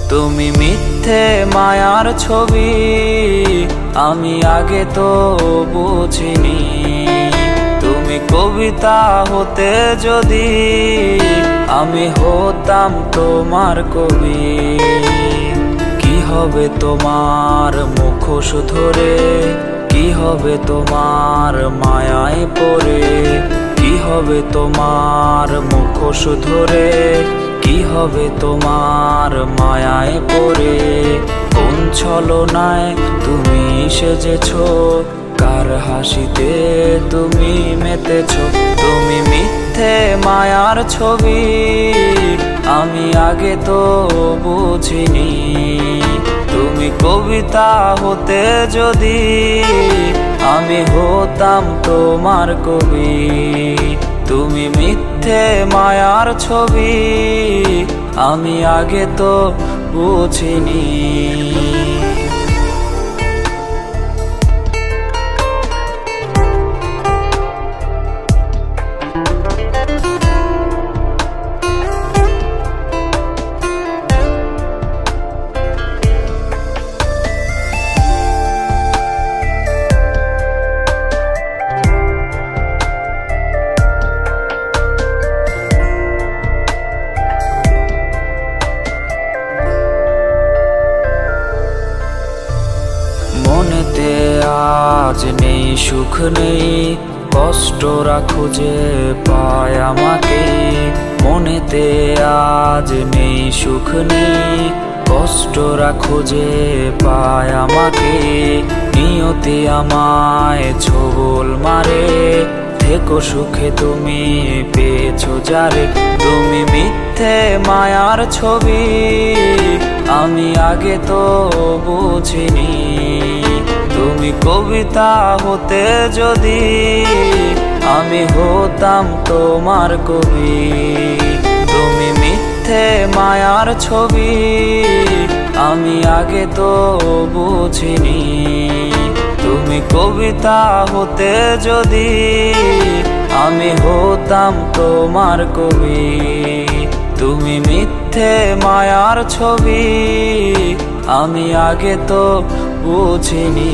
তুমি মিথ্যে মায়ার ছবি, আমি আগে তো বুঝিনি। তুমি কবিতা হতে যদি আমি হতাম তোমার কবি। কি হবে তোমার মুখোশ ধরে, কি হবে তোমার মায়ায় পড়ে, কি হবে তোমার মুখোশ ধরে, কি হবে তোমার মায়ায় পড়ে। কোন ছলনায় তুমি সেজেছ, কার হাসিতে তুমি মেতেছ। তুমি মিথ্যে মায়ার ছবি, আমি আগে তো বুঝিনি। তুমি কবিতা হতে যদি আমি হতাম তোমার কবি। তুমি মিথ্যে মায়ার ছবি, আমি আগে তো বুঝিনি। মনেতে আজ নেই সুখ নেই, কষ্টরা খুঁজে পায় আমাকে। মনেতে আজ নেই সুখ নেই, কষ্টরা খুঁজে পায় আমাকে। নিয়তি আমায় ছোবল মারে, থেকো সুখে তুমি পেয়েছো যারে। তুমি মিথ্যে মায়ার ছবি, আমি আগে তো বুঝিনি। তুমি কবিতা হতে যদি আমি হতাম তোমার কবি। তুমি মিথ্যে মায়ার ছবি, আমি আগে তো বুঝিনি। তুমি কবিতা হতে যদি আমি হতাম তোমার কবি। তুমি মিথ্যে মায়ার ছবি, আমি আগে তো বুঝিনি।